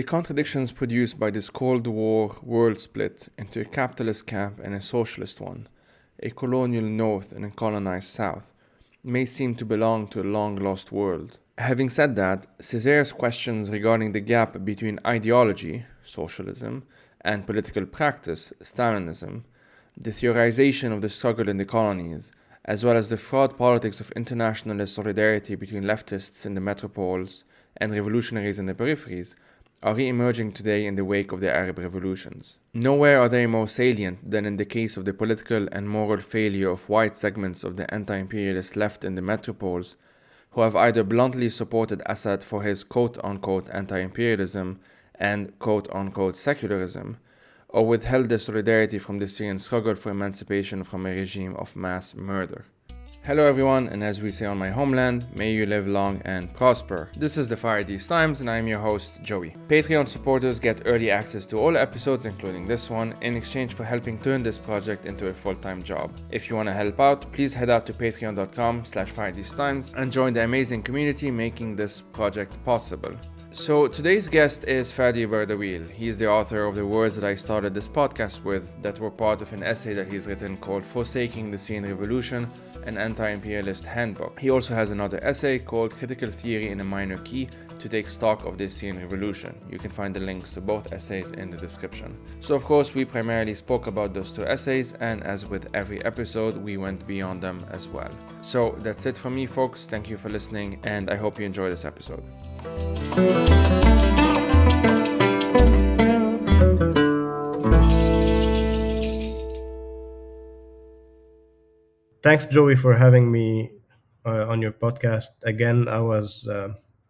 contradictions produced by this Cold War world split into a capitalist camp and a socialist one, a colonial North and a colonized South, may seem to belong to a long-lost world. Having said that, Césaire's questions regarding the gap between ideology, socialism, and political practice, Stalinism, the theorization of the struggle in the colonies, as well as the fraught politics of internationalist solidarity between leftists in the metropoles and revolutionaries in the peripheries, are re-emerging today in the wake of the Arab revolutions. Nowhere are they more salient than in the case of the political and moral failure of wide segments of the anti-imperialist left in the metropoles, who have either bluntly supported Assad for his quote-unquote anti-imperialism and quote-unquote secularism, or withheld their solidarity from the Syrian struggle for emancipation from a regime of mass murder. Hello everyone, and as we say on my homeland, may you live long and prosper. This is the Fadi Times, and I am your host, Joey. Patreon supporters get early access to all episodes, including this one, in exchange for helping turn this project into a full-time job. If you want to help out, please head out to patreon.com/FadiStimes and join the amazing community making this project possible. So today's guest is Fadi Bardawil. He is the author of the words that I started this podcast with that were part of an essay that he's written called Forsaking the Syrian Revolution, an Anti-Imperialist Handbook. He also has another essay called Critical Theory in a Minor Key to take stock of the Syrian Revolution. You can find the links to both essays in the description. So of course we primarily spoke about those two essays, and as with every episode we went beyond them as well. So that's it from me folks, thank you for listening, and I hope you enjoy this episode. Thanks, Joey, for having me on your podcast. Again, I was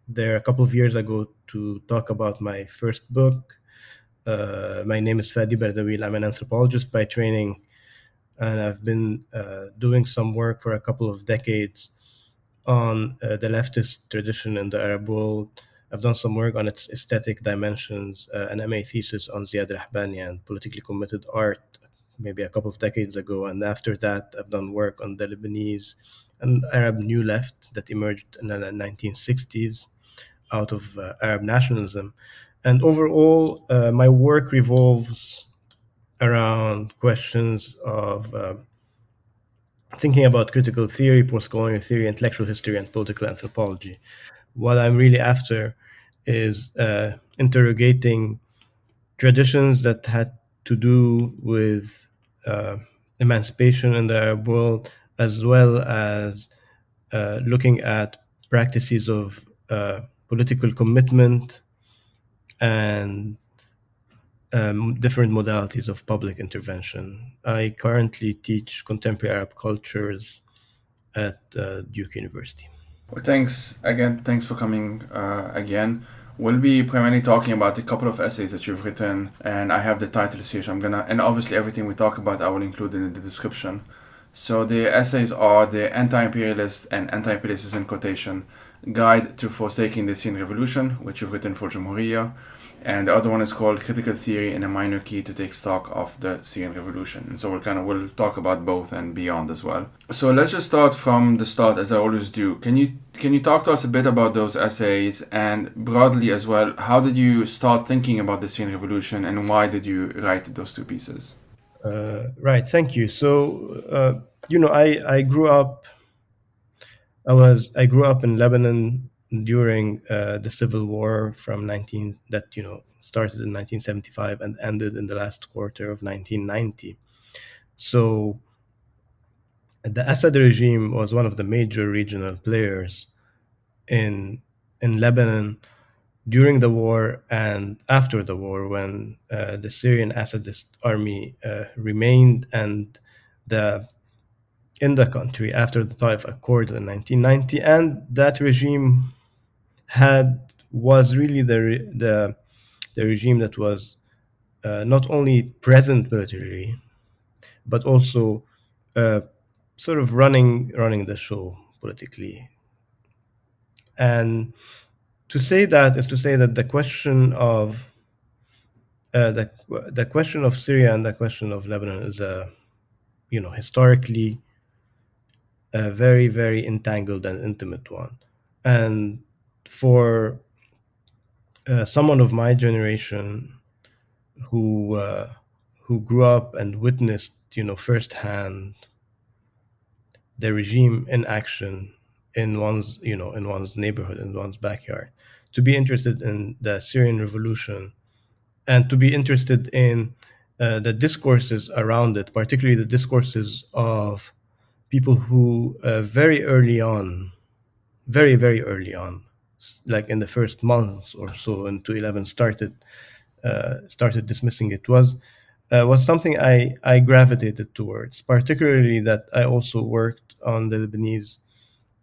there a couple of years ago to talk about my first book. My name is Fadi Bardawil. I'm an anthropologist by training, and I've been doing some work for a couple of decades on the leftist tradition in the Arab world. I've done some work on its aesthetic dimensions, an MA thesis on Ziad Rahbani and politically committed art maybe a couple of decades ago. And after that, I've done work on the Lebanese and Arab New Left that emerged in the 1960s out of Arab nationalism. And overall, my work revolves around questions of thinking about critical theory, post-colonial theory, intellectual history, and political anthropology. What I'm really after is interrogating traditions that had to do with emancipation in the Arab world, as well as looking at practices of political commitment and different modalities of public intervention. I currently teach contemporary Arab cultures at Duke University. Well, thanks for coming again. We'll be primarily talking about a couple of essays that you've written, and I have the titles here, so and obviously everything we talk about I will include in the description. So the essays are the Anti-Imperialist and Anti-Imperialist in quotation Guide to Forsaking the Syrian Revolution, which you've written for Jamhuriya, and the other one is called Critical Theory in a Minor Key to take stock of the Syrian Revolution. And so we'll talk about both and beyond as well. So let's just start from the start, as I always do. Can you talk to us a bit about those essays, and broadly as well, how did you start thinking about the Syrian Revolution, and why did you write those two pieces? Right, thank you. So I grew up. I grew up in Lebanon during the civil war started in 1975 and ended in the last quarter of 1990. So the Assad regime was one of the major regional players in Lebanon during the war and after the war, when the Syrian Assadist army remained in the country after the Taif Accord in 1990, and that regime was really the regime that was not only present militarily, but also sort of running the show politically. And to say that is to say that the question of the question of Syria and the question of Lebanon is historically a very, very entangled and intimate one. And for someone of my generation who who grew up and witnessed, firsthand the regime in action in one's neighborhood, in one's backyard, to be interested in the Syrian revolution and to be interested in the discourses around it, particularly the discourses of people who very early on, very early on, like in the first months or so into 11, started dismissing it, was something I gravitated towards, particularly that I also worked on the Lebanese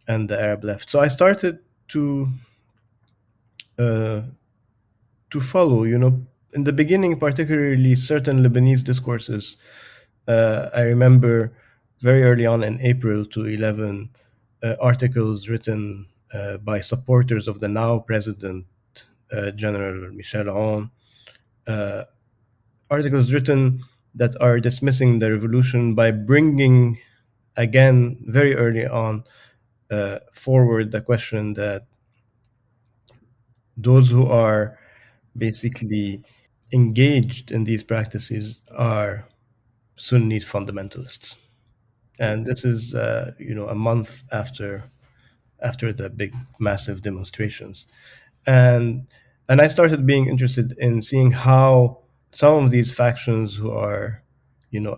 and the Arab left. So I started uh, to follow, in the beginning, particularly certain Lebanese discourses. I remember very early on in April to 11, articles written by supporters of the now president, General Michel Aoun, articles written that are dismissing the revolution by bringing, again, very early on, forward the question that those who are basically engaged in these practices are Sunni fundamentalists. And this is, a month after the big, massive demonstrations, and I started being interested in seeing how some of these factions who are,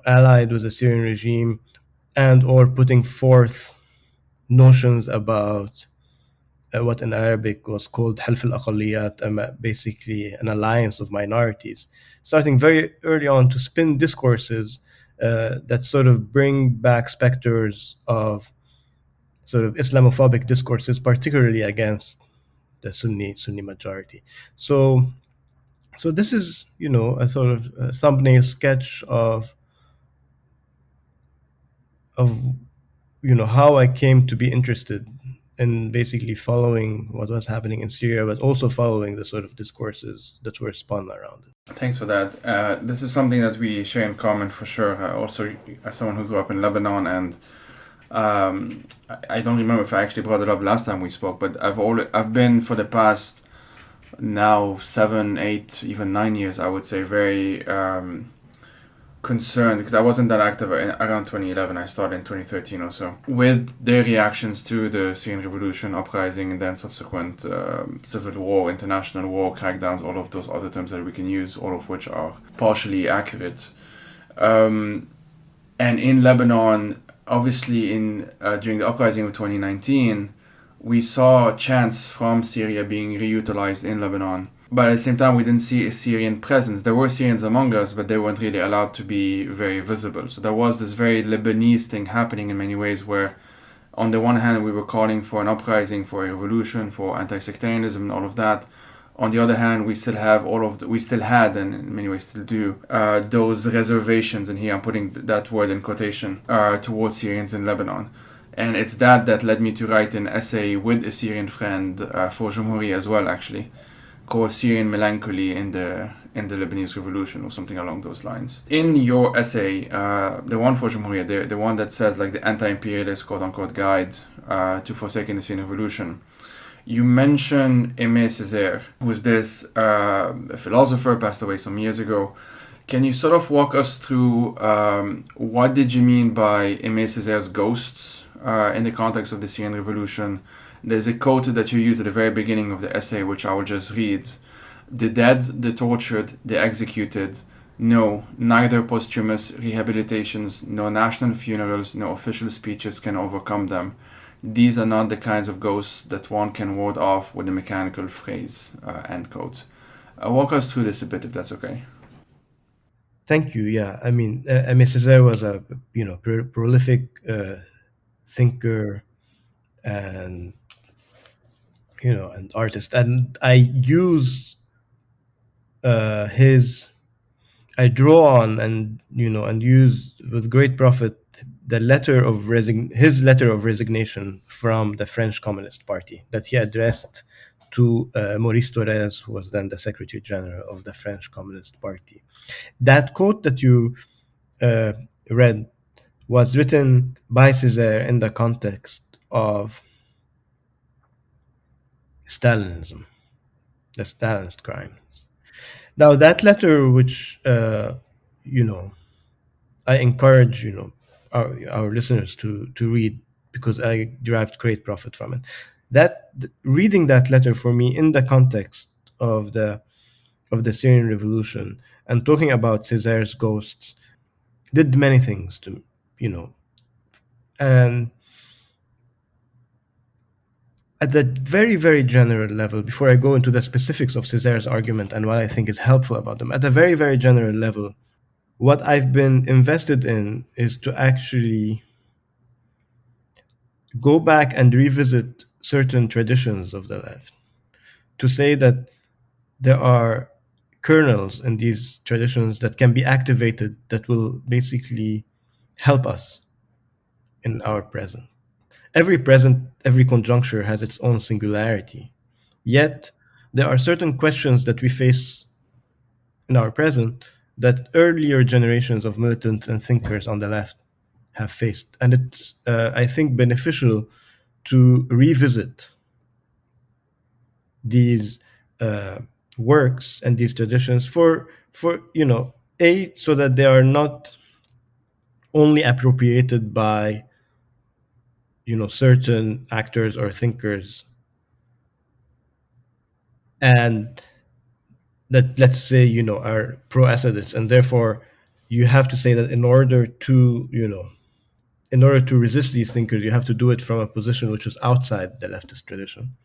allied with the Syrian regime and or putting forth notions about what in Arabic was called Half al-Aqalliyat, basically an alliance of minorities, starting very early on to spin discourses that sort of bring back specters of sort of Islamophobic discourses, particularly against the Sunni majority. So this is, a sort of a thumbnail sketch of how I came to be interested in basically following what was happening in Syria, but also following the sort of discourses that were spun around it. Thanks for that. This is something that we share in common for sure. Also, as someone who grew up in Lebanon, and I don't remember if I actually brought it up last time we spoke, but I've been for the past now 7, 8, even 9 years, I would say, very concerned, because I wasn't that active around 2011. I started in 2013 or so, with their reactions to the Syrian Revolution, uprising, and then subsequent civil war, international war, crackdowns, all of those other terms that we can use, all of which are partially accurate. And in Lebanon, obviously, during the uprising of 2019, we saw chants from Syria being reutilized in Lebanon. But at the same time, we didn't see a Syrian presence. There were Syrians among us, but they weren't really allowed to be very visible. So there was this very Lebanese thing happening in many ways, where on the one hand, we were calling for an uprising, for a revolution, for anti-sectarianism and all of that. On the other hand, we still had, and in many ways still do, those reservations, and here I'm putting that word in quotation, towards Syrians in Lebanon. And it's that led me to write an essay with a Syrian friend for Jumhuri as well, actually, called Syrian Melancholy in the Lebanese Revolution, or something along those lines. In your essay, the one for Jumhuriyah, the one that says like the anti-imperialist quote-unquote guide to Forsaking the Syrian Revolution, you mention Aimé Césaire, who is this philosopher, passed away some years ago. Can you sort of walk us through what did you mean by Aimé Césaire's ghosts in the context of the Syrian Revolution? There's a quote that you use at the very beginning of the essay, which I will just read. The dead, the tortured, the executed. No, neither posthumous rehabilitations, no national funerals, no official speeches can overcome them. These are not the kinds of ghosts that one can ward off with a mechanical phrase, end quote. Walk us through this a bit, if that's okay. Thank you. Yeah, I mean, Aimé Césaire was a prolific thinker and an artist, and I use I draw on and use with great profit the his letter of resignation from the French Communist Party that he addressed to Maurice Thorez, who was then the Secretary General of the French Communist Party. That quote that you read was written by Césaire in the context of Stalinism. the Stalinist crimes. Now, that letter, which you know, I encourage our listeners to read because I derived great profit from it. Reading that letter for me in the context of the Syrian Revolution and talking about Césaire's ghosts did many things to and at the very, very general level, before I go into the specifics of Césaire's argument and what I think is helpful about them, at a very, very general level, what I've been invested in is to actually go back and revisit certain traditions of the left, to say that there are kernels in these traditions that can be activated that will basically help us in our present. Every conjuncture has its own singularity. Yet, there are certain questions that we face in our present that earlier generations of militants and thinkers on the left have faced. And it's, I think, beneficial to revisit these uh, works and these traditions for so that they are not only appropriated by certain actors or thinkers, and that, let's say, are pro-Assadists, and therefore you have to say that in order to resist these thinkers, you have to do it from a position which is outside the leftist tradition.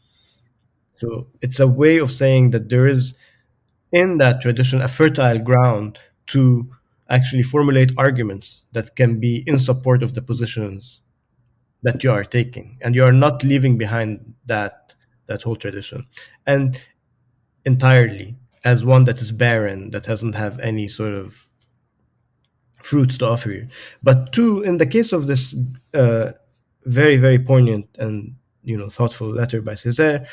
So it's a way of saying that there is in that tradition a fertile ground to actually formulate arguments that can be in support of the positions that you are taking, and you are not leaving behind that whole tradition and entirely as one that is barren, that doesn't have any sort of fruits to offer you. But two, in the case of this very, very poignant and thoughtful letter by Césaire,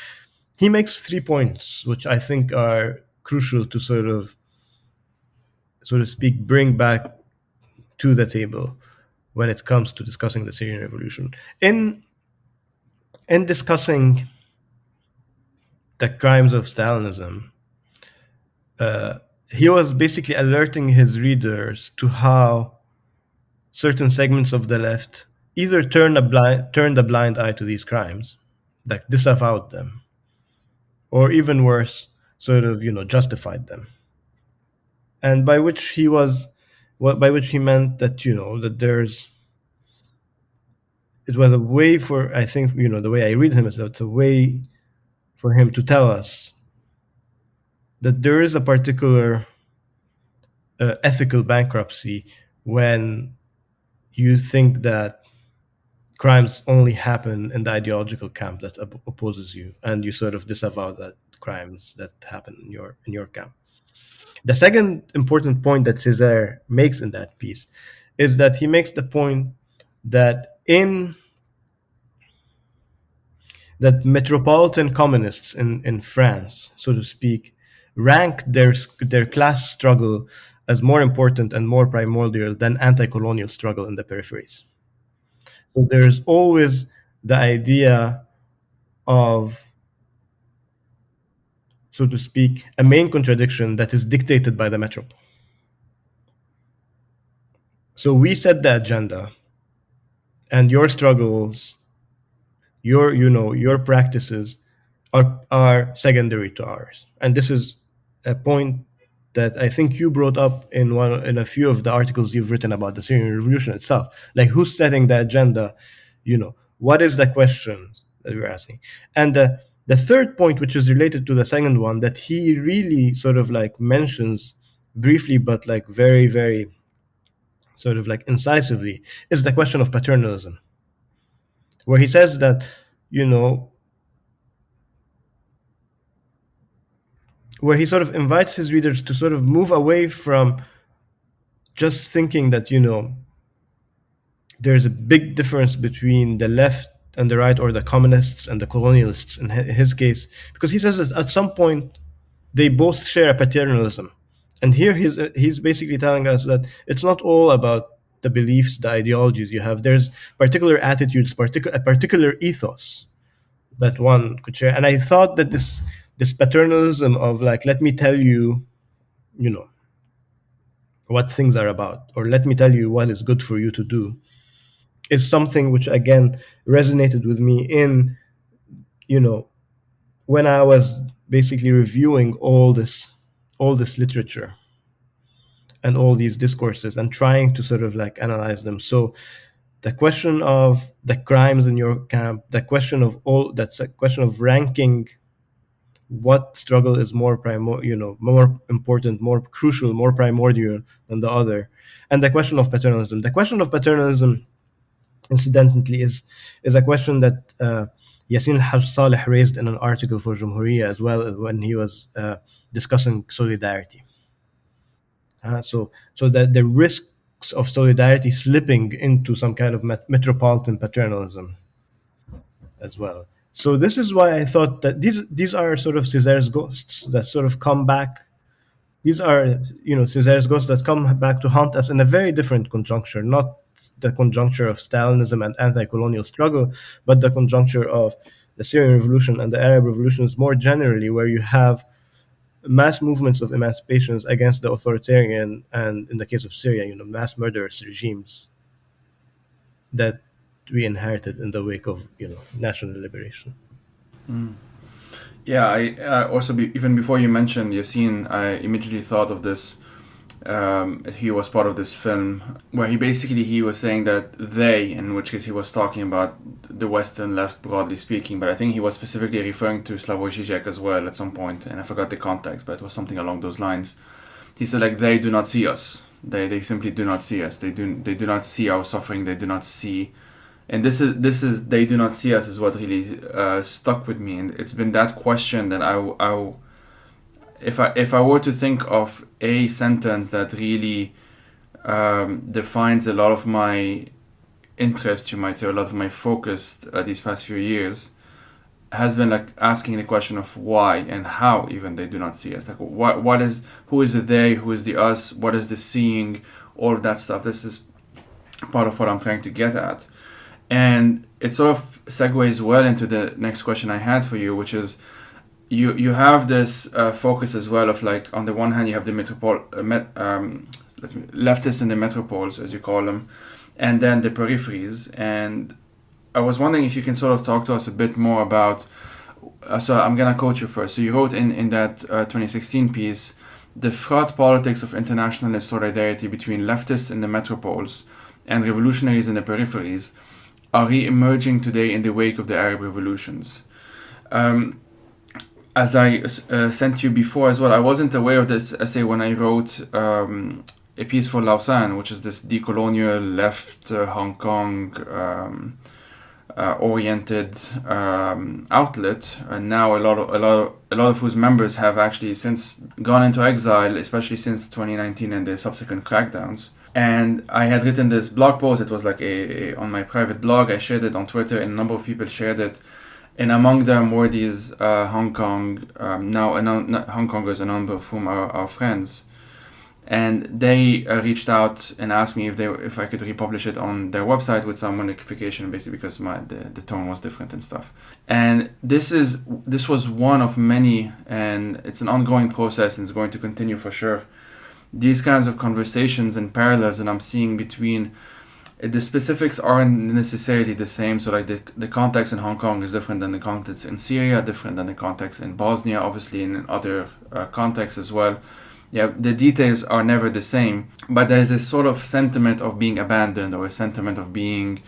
he makes 3 points which I think are crucial to sort of, so to speak, bring back to the table when it comes to discussing the Syrian Revolution. In discussing the crimes of Stalinism, he was basically alerting his readers to how certain segments of the left either turned a blind eye to these crimes, like disavowed them, or even worse, sort of justified them. And by which he meant that that it was a way for, I think, the way I read him is that it's a way for him to tell us that there is a particular ethical bankruptcy when you think that crimes only happen in the ideological camp that opposes you, and you sort of disavow that crimes that happen in your camp. The second important point that Césaire makes in that piece is that he makes the point that that metropolitan communists in France, so to speak, rank their class struggle as more important and more primordial than anti-colonial struggle in the peripheries. So there's always the idea of, so to speak, a main contradiction that is dictated by the metropole. So we set the agenda, and your struggles, your practices are secondary to ours. And this is a point that I think you brought up in a few of the articles you've written about the Syrian Revolution itself. Like, who's setting the agenda? What is the question that we're asking? And the third point, which is related to the second one, that he really sort of like mentions briefly, but like very, very sort of like incisively, is the question of paternalism, where he says that, where he sort of invites his readers to sort of move away from just thinking that, there's a big difference between the left and the right, or the communists and the colonialists in his case, because he says that at some point they both share a paternalism. And here he's basically telling us that it's not all about the beliefs, the ideologies you have. There's particular attitudes, a particular ethos that one could share. And I thought that this paternalism of like, let me tell you, what things are about, or let me tell you what is good for you to do, is something which again resonated with me in, when I was basically reviewing all this literature and all these discourses and trying to sort of like analyze them. So the question of the crimes in your camp, that's a question of ranking what struggle is more more important, more crucial, more primordial than the other, and the question of paternalism. The question of paternalism, incidentally, is a question that Yassin al-Haj Saleh raised in an article for Jumhuriya as well when he was discussing solidarity. So that the risks of solidarity slipping into some kind of metropolitan paternalism as well. So this is why I thought that these are sort of Césaire's ghosts that sort of come back. These are Césaire's ghosts that come back to haunt us in a very different conjuncture, not the conjuncture of Stalinism and anti-colonial struggle, but the conjuncture of the Syrian Revolution and the Arab revolutions more generally, where you have mass movements of emancipations against the authoritarian and, in the case of Syria, mass murderous regimes that we inherited in the wake of national liberation. Yeah, I also even before you mentioned Yassine, I immediately thought of this. He was part of this film where he was saying that they, in which case he was talking about the Western left broadly speaking, but I think he was specifically referring to Slavoj Žižek as well at some point, and I forgot the context, but it was something along those lines. He said like they do not see us. They simply do not see us. They do not see our suffering. They do not see. And this is they do not see us is what really stuck with me, and it's been that question that if I were to think of a sentence that really defines a lot of my interest, you might say, or a lot of my focus these past few years, has been like asking the question of why and how even they do not see us. Like who is the they, who is the us, what is the seeing, all of that stuff. This is part of what I'm trying to get at. And it sort of segues well into the next question I had for you, which is you have this focus as well of like, on the one hand you have the leftists in the metropoles, as you call them, and then the peripheries. And I was wondering if you can sort of talk to us a bit more about, so I'm going to quote you first. So you wrote in that 2016 piece, the fraught politics of internationalist solidarity between leftists in the metropoles and revolutionaries in the peripheries are re-emerging today in the wake of the Arab revolutions. As I sent you before as well, I wasn't aware of this essay when I wrote a piece for Lausanne, which is this decolonial left Hong Kong oriented outlet, and now a lot of whose members have actually since gone into exile, especially since 2019 and the subsequent crackdowns. And I had written this blog post. It was like on my private blog. I shared it on Twitter, and a number of people shared it. And among them were these Hong Kong, Hong Kongers, a number of whom are our friends. And they reached out and asked me if I could republish it on their website with some modification, basically because the tone was different and stuff. And this was one of many, and it's an ongoing process, and it's going to continue for sure. These kinds of conversations and parallels that I'm seeing between the specifics aren't necessarily the same. So like the context in Hong Kong is different than the context in Syria, different than the context in Bosnia, obviously in other contexts as well. Yeah, the details are never the same, but there's a sort of sentiment of being abandoned, or a sentiment of being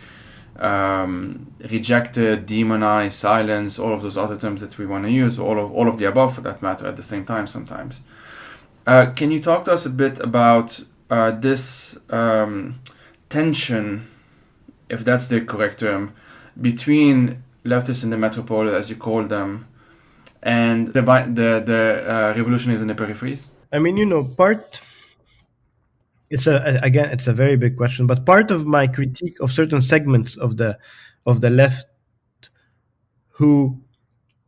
rejected, demonized, silenced, all of those other terms that we want to use, all of the above for that matter at the same time sometimes. Can you talk to us a bit about this tension, if that's the correct term, between leftists in the metropole, as you call them, and the revolutionaries in the peripheries? I mean, it's a very big question, but part of my critique of certain segments of the left who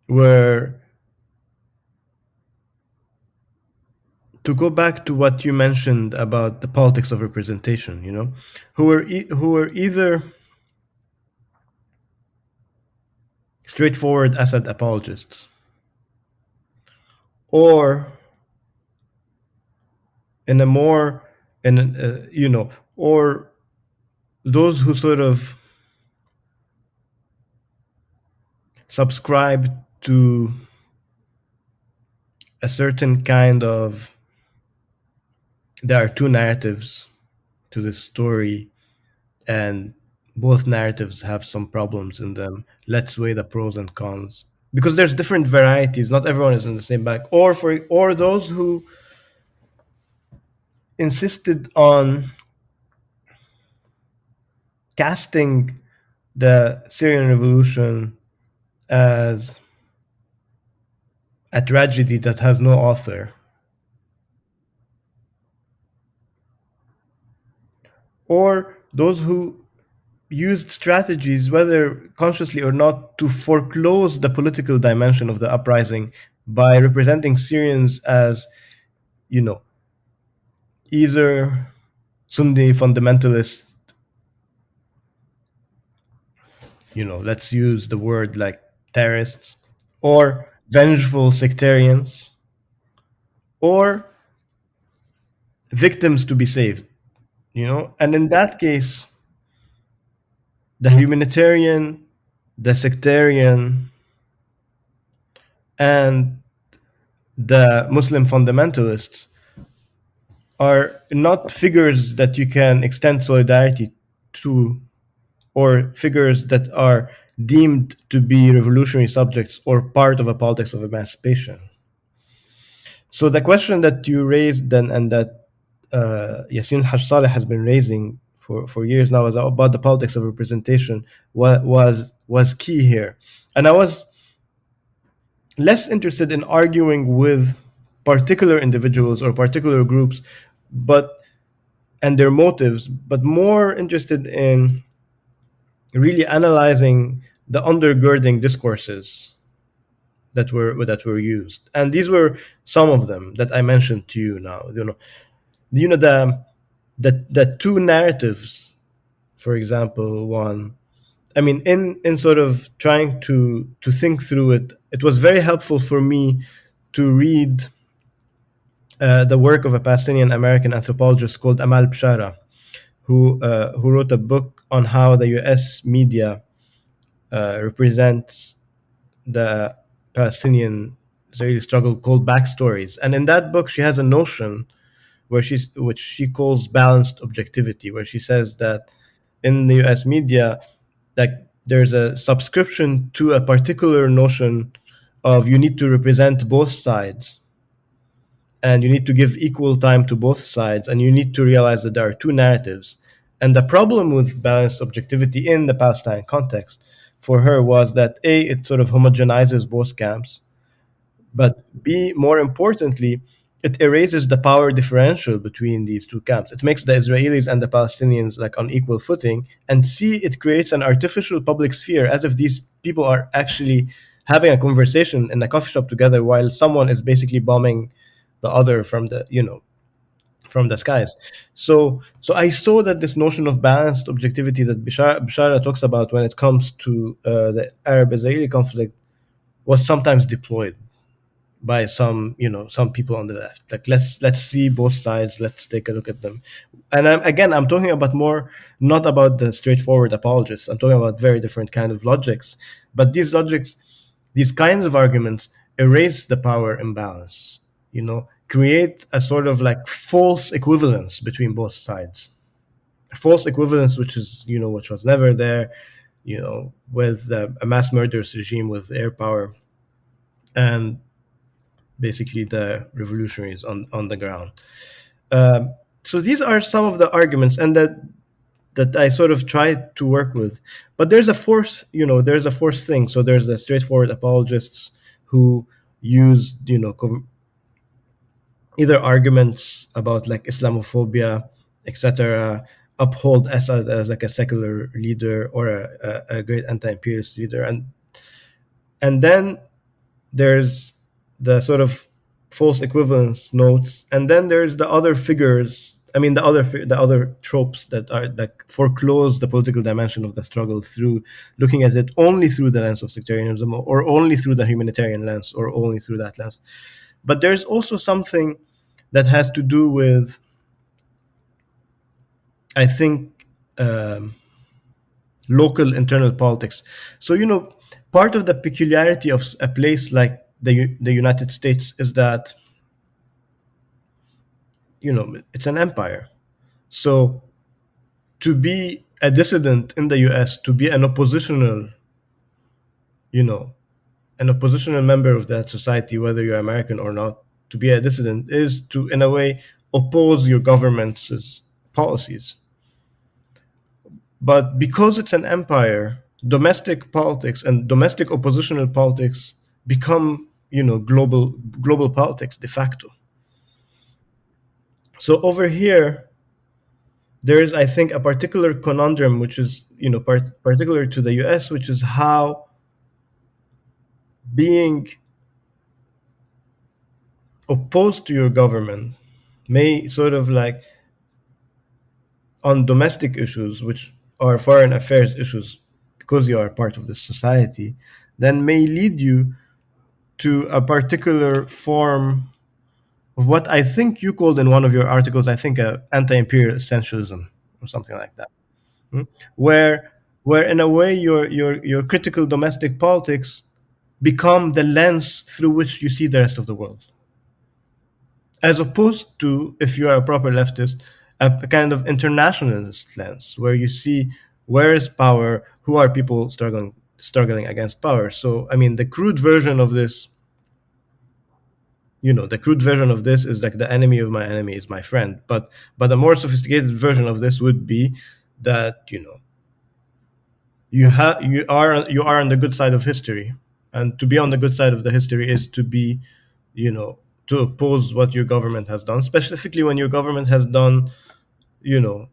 were, to go back to what you mentioned about the politics of representation, who were either straightforward Assad apologists, or in a more, or those who sort of subscribe to a certain kind of, there are two narratives to this story, and both narratives have some problems in them. Let's weigh the pros and cons, because there's different varieties. Not everyone is in the same bag. Or those who insisted on casting the Syrian Revolution as a tragedy that has no author, or those who used strategies, whether consciously or not, to foreclose the political dimension of the uprising by representing Syrians as, either Sunni fundamentalist, let's use the word like terrorists, or vengeful sectarians, or victims to be saved, and in that case, the humanitarian, the sectarian, and the Muslim fundamentalists are not figures that you can extend solidarity to, or figures that are deemed to be revolutionary subjects or part of a politics of emancipation. So the question that you raised then, and that Yassin Haj Saleh has been raising for years now, is about the politics of representation, was key here. And I was less interested in arguing with particular individuals or particular groups, and their motives, but more interested in really analyzing the undergirding discourses that were used. And these were some of them that I mentioned to you now. The two narratives, for example, one. I mean, in sort of trying to think through it, it was very helpful for me to read the work of a Palestinian American anthropologist called Amal Bshara, who wrote a book on how the U.S. media represents the Palestinian Israeli struggle called Backstories. And in that book, she has a notion which she calls balanced objectivity, where she says that in the U.S. media, that there's a subscription to a particular notion of you need to represent both sides, and you need to give equal time to both sides, and you need to realize that there are two narratives. And the problem with balanced objectivity in the Palestine context for her was that A, it sort of homogenizes both camps, but B, more importantly, it erases the power differential between these two camps. It makes the Israelis and the Palestinians like on equal footing. And C, it creates an artificial public sphere, as if these people are actually having a conversation in a coffee shop together while someone is basically bombing the other from the skies. So I saw that this notion of balanced objectivity that Bishara talks about when it comes to the Arab-Israeli conflict was sometimes deployed by some people on the left. Like, let's see both sides, let's take a look at them. And I'm talking about more, not about the straightforward apologists. I'm talking about very different kind of logics. But these kinds of arguments erase the power imbalance, create a sort of like false equivalence between both sides. A false equivalence which was never there, with a mass murderous regime with air power, and basically the revolutionaries on the ground. So these are some of the arguments, and that I sort of tried to work with. But there's a fourth thing. So there's the straightforward apologists who use, either arguments about like Islamophobia, etc., uphold Assad as like a secular leader or a great anti-imperialist leader, and then there's the sort of false equivalence notes, and then there's the other figures. I mean, the other tropes that foreclose the political dimension of the struggle through looking at it only through the lens of sectarianism, or only through the humanitarian lens, or only through that lens. But there's also something that has to do with, I think, local internal politics. So, part of the peculiarity of a place like the United States is that, it's an empire. So, to be a dissident in the US, to be you know, an oppositional member of that society, whether you're American or not, to be a dissident is to, in a way, oppose your government's policies. But because it's an empire, domestic politics and domestic oppositional politics become, global politics de facto. So over here, there is, I think, a particular conundrum, which is, particular to the US, which is how being opposed to your government may sort of like, on domestic issues, which are foreign affairs issues, because you are part of this society, then may lead you to a particular form of what I think you called in one of your articles, I think, anti-imperialist essentialism or something like that. Mm? Where in a way your critical domestic politics become the lens through which you see the rest of the world, as opposed to, if you are a proper leftist, a kind of internationalist lens where you see where is power, who are people struggling against power. So I mean, the crude version of this, is like the enemy of my enemy is my friend. But a more sophisticated version of this would be that, you are on the good side of history, and to be on the good side of the history is to be, you know to oppose what your government has done, specifically when your government has done, you know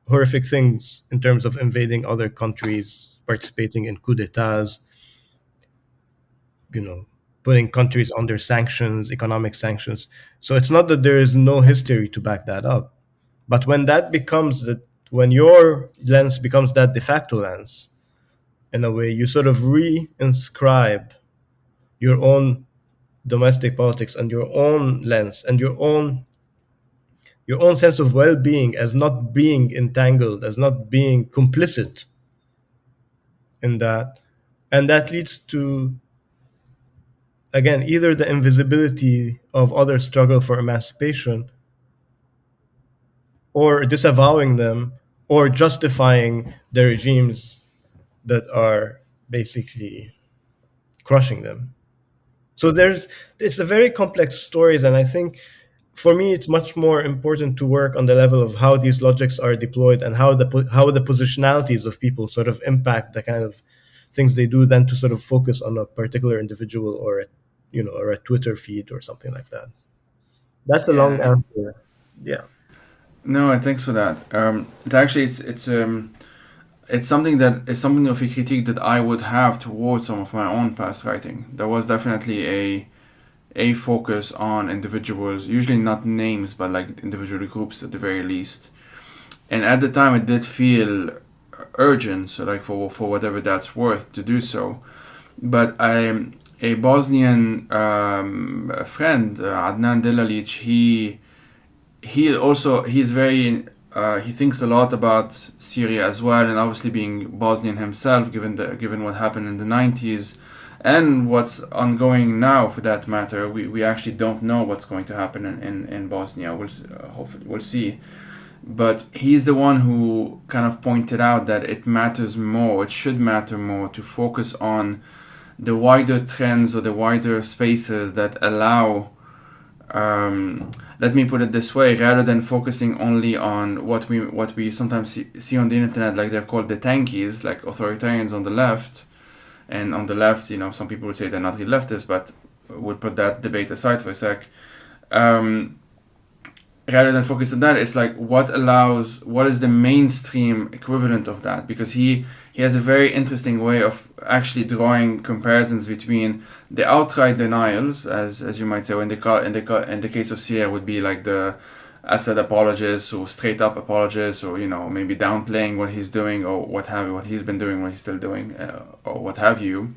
horrific things in terms of invading other countries, participating in coups d'etats, you know putting countries under sanctions, economic sanctions. So it's not that there is no history to back that up, but when your lens becomes that de facto lens, in a way, you sort of reinscribe your own domestic politics and your own lens and your own sense of well-being as not being entangled, as not being complicit in that. And that leads to, again, either the invisibility of other struggle for emancipation, or disavowing them, or justifying the regimes that are basically crushing them. So it's a very complex stories, and I think for me it's much more important to work on the level of how these logics are deployed and how the positionalities of people sort of impact the kind of things they do, than to sort of focus on a particular individual or a Twitter feed or something like that. That's a long Yeah. answer. Yeah. No, thanks for that. It actually it's something that is something of a critique that I would have towards some of my own past writing. There was definitely a focus on individuals, usually not names, but like individual groups at the very least. And at the time, it did feel urgent, so like for whatever that's worth to do so. But a Bosnian friend, Adnan Delalic, he's very he thinks a lot about Syria as well, and obviously being Bosnian himself, given what happened in the 90s, and what's ongoing now for that matter. We actually don't know what's going to happen in Bosnia. Hopefully we'll see. But he's the one who kind of pointed out that it matters more, it should matter more to focus on the wider trends or the wider spaces that allow, let me put it this way, rather than focusing only on what we sometimes see on the internet, like they're called the tankies, like authoritarians on the left. And on the left, some people would say they're not really leftists, but we'll put that debate aside for a sec. Rather than focus on that, it's like what is the mainstream equivalent of that? Because he has a very interesting way of actually drawing comparisons between the outright denials, as you might say, in the case of Syria would be like the Assad apologists or straight up apologists, or maybe downplaying what he's doing or what he's been doing, what he's still doing, or what have you.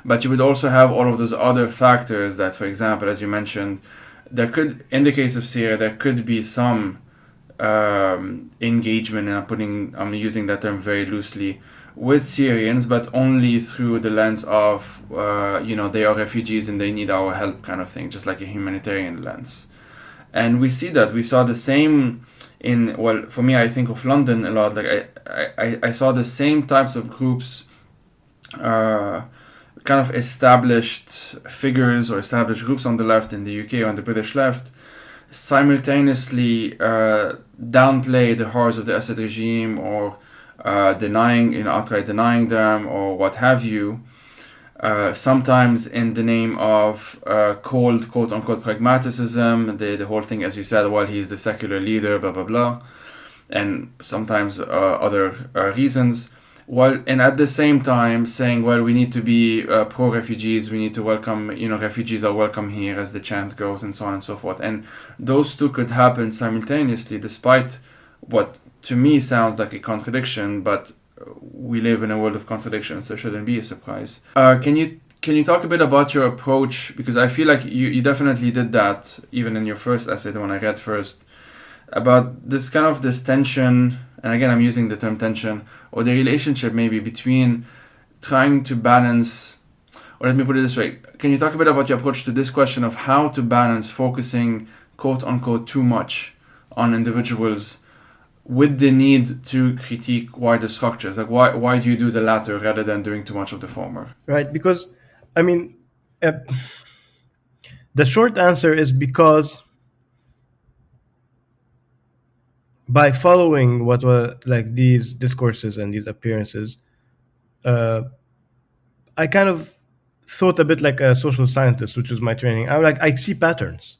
But you would also have all of those other factors that, for example, as you mentioned, there could, in the case of Syria, there could be some engagement, and I'm using that term very loosely, with Syrians, but only through the lens of, they are refugees and they need our help kind of thing, just like a humanitarian lens. And we see that. We saw the same for me, I think of London a lot. Like I saw the same types of groups, kind of established figures or established groups on the left in the UK or on the British left, simultaneously downplay the horrors of the Assad regime, or outright denying them, or what have you. Sometimes in the name of cold, quote-unquote, pragmaticism, the whole thing, as you said, well, he's the secular leader, blah, blah, blah, and sometimes other reasons. Well, and at the same time saying, well, we need to be pro-refugees, we need to welcome, refugees are welcome here, as the chant goes, and so on and so forth. And those two could happen simultaneously, despite what to me sounds like a contradiction, but we live in a world of contradictions, so it shouldn't be a surprise. Can you talk a bit about your approach? Because I feel like you definitely did that, even in your first essay, the one I read first, about this tension, and again I'm using the term tension, or the relationship maybe between trying to balance, or let me put it this way, can you talk a bit about your approach to this question of how to balance focusing, quote unquote, too much on individuals with the need to critique wider structures? Like, why do you do the latter rather than doing too much of the former? Right, because, I mean, the short answer is because by following what were like these discourses and these appearances, I kind of thought a bit like a social scientist, which was my training. I'm like, I see patterns,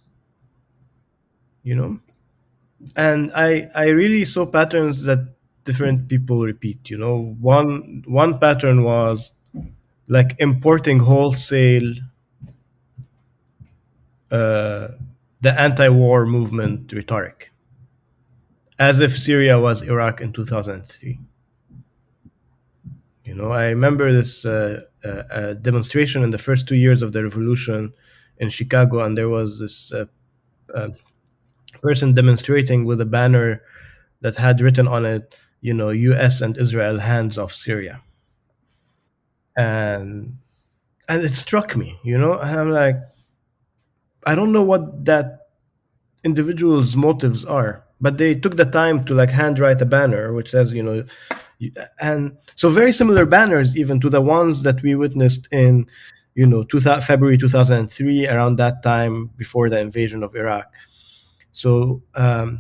and I really saw patterns that different people repeat. One pattern was like importing wholesale the anti-war movement rhetoric, as if Syria was Iraq in 2003. I remember this demonstration in the first 2 years of the revolution in Chicago, and there was this person demonstrating with a banner that had written on it, U.S. and Israel, hands off Syria. And it struck me, and I'm like, I don't know what that individual's motives are, but they took the time to like handwrite a banner which says, and so very similar banners even to the ones that we witnessed in, February 2003, around that time before the invasion of Iraq. So I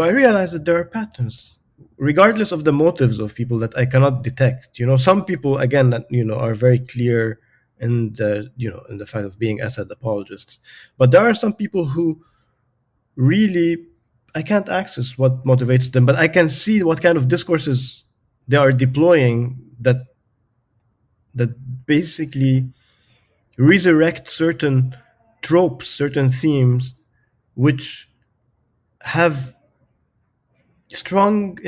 realized that there are patterns, regardless of the motives of people, that I cannot detect. Some people, again, that are very clear in the fact of being Assad apologists, but there are some people who really I can't access what motivates them, but I can see what kind of discourses they are deploying that basically resurrect certain tropes, certain themes, which have strong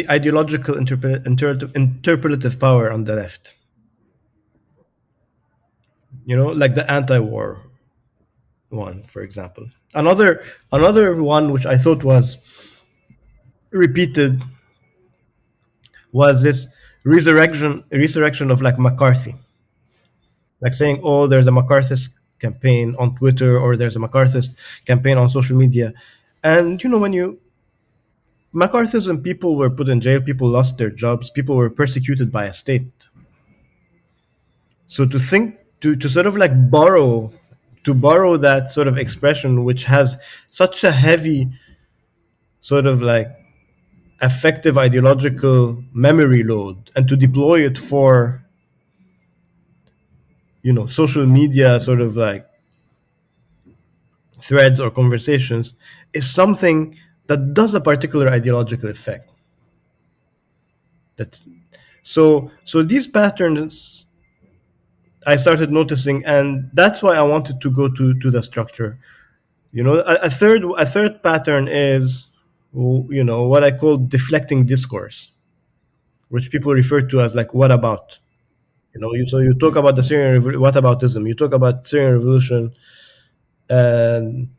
ideological interpretative power on the left. Like the anti-war one, for example. Another one which I thought was repeated was this resurrection of like McCarthy, like saying, oh, there's a McCarthyist campaign on Twitter, or there's a McCarthyist campaign on social media. And when McCarthyism, people were put in jail, people lost their jobs, people were persecuted by a state. So to think to sort of like borrow that sort of expression, which has such a heavy sort of like effective ideological memory load, and to deploy it for social media sort of like threads or conversations, is something that does a particular ideological effect. That's so these patterns I started noticing, and that's why I wanted to go to the structure. A third pattern is what I call deflecting discourse, which people refer to as like what about. So you talk about the Syrian what aboutism? You talk about Syrian revolution, and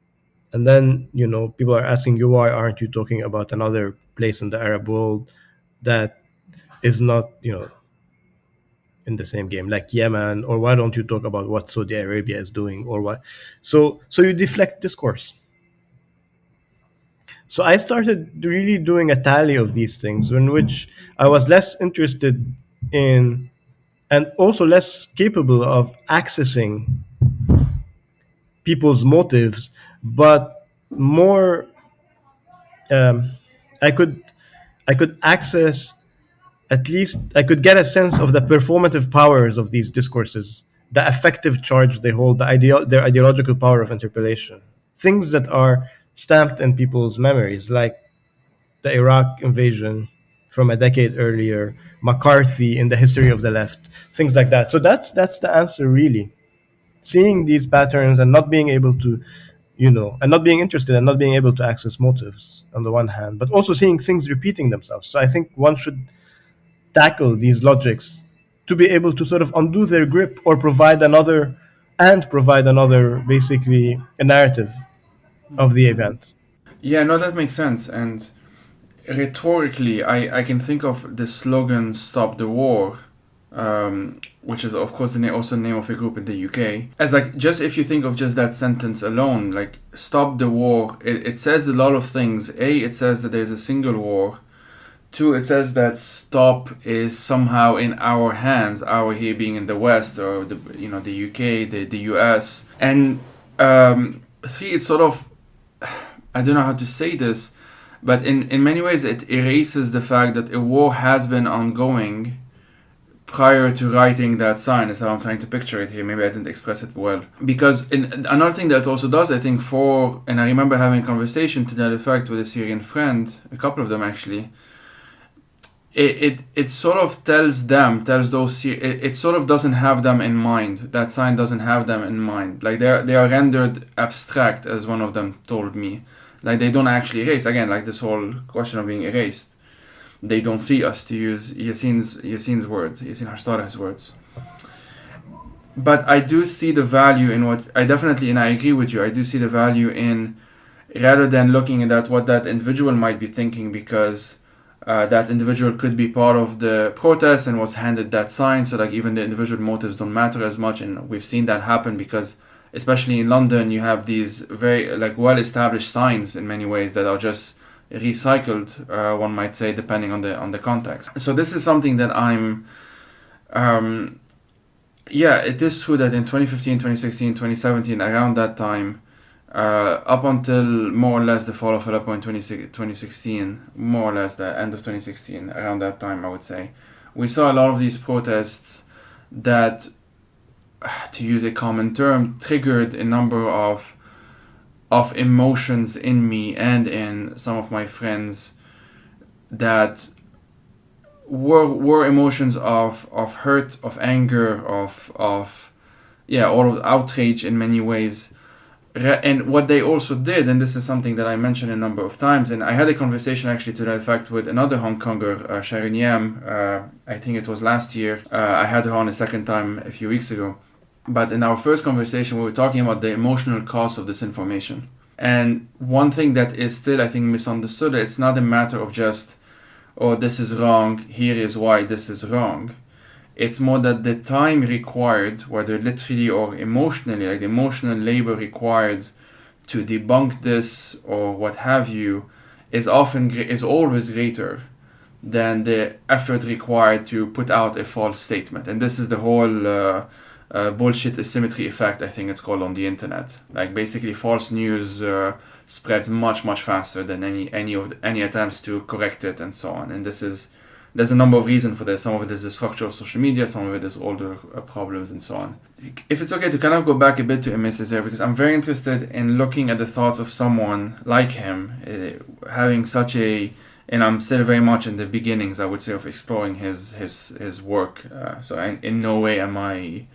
then people are asking you, why aren't you talking about another place in the Arab world that is not in the same game, like Yemen? Or why don't you talk about what Saudi Arabia is doing, or what? So you deflect discourse. So I started really doing a tally of these things, in which I was less interested in, and also less capable of accessing people's motives, but more, um, I could access, at least I could get a sense of the performative powers of these discourses, the effective charge they hold, their ideological power of interpellation, things that are stamped in people's memories, like the Iraq invasion from a decade earlier, McCarthy in the history of the left, things like that. So that's the answer, really. Seeing these patterns and not being able to, and not being interested and not being able to access motives on the one hand, but also seeing things repeating themselves. So I think one should tackle these logics to be able to sort of undo their grip, or provide another, basically a narrative of the event. Yeah, no, that makes sense. And rhetorically, I can think of the slogan "Stop the War," which is of course also the name of a group in the UK. As like, just if you think of just that sentence alone, like "Stop the War," it says a lot of things. A, it says that there's a single war. Two, it says that stop is somehow in our hands. Our here being in the West, or the UK, the US. And three, it's sort of, I don't know how to say this, but in many ways it erases the fact that a war has been ongoing prior to writing that sign. Is how I'm trying to picture it here. Maybe I didn't express it well. Because another thing that also does, I think, and I remember having a conversation to that effect with a Syrian friend, a couple of them actually. It sort of tells those, it sort of doesn't have them in mind. That sign doesn't have them in mind. Like they are rendered abstract, as one of them told me. Like they don't actually erase. Again, like this whole question of being erased. They don't see us, to use Yassin's words, Yassin Hashtara's words. But I do see the value in what I definitely, and I agree with you. I do see the value in, rather than looking at what that individual might be thinking, because that individual could be part of the protest and was handed that sign, so like even the individual motives don't matter as much. And we've seen that happen because, especially in London, you have these very like well-established signs in many ways that are just recycled, one might say, depending on the context. So this is something that I'm yeah, it is true that in 2015, 2016, 2017, around that time, up until more or less the fall of Aleppo in 2016, more or less the end of 2016, around that time, I would say, we saw a lot of these protests that, to use a common term, triggered a number of emotions in me and in some of my friends that were emotions of hurt, of anger, of yeah, all of outrage in many ways. And what they also did, and this is something that I mentioned a number of times, and I had a conversation actually to that effect with another Hong Konger, Sharon Yam, I think it was last year. I had her on a second time a few weeks ago. But in our first conversation, we were talking about the emotional cost of disinformation. And one thing that is still, I think, misunderstood, it's not a matter of just, oh, this is wrong, here is why this is wrong. It's more that the time required, whether literally or emotionally, like the emotional labor required to debunk this or what have you, is always greater than the effort required to put out a false statement. And this is the whole bullshit asymmetry effect, I think it's called, on the internet. Like basically, false news spreads much faster than any attempts to correct it and so on. And there's a number of reasons for this. Some of it is the structure of social media, some of it is older problems and so on. If it's okay to kind of go back a bit to Aimé Césaire, because I'm very interested in looking at the thoughts of someone like him, having such and I'm still very much in the beginnings, I would say, of exploring his work. So in no way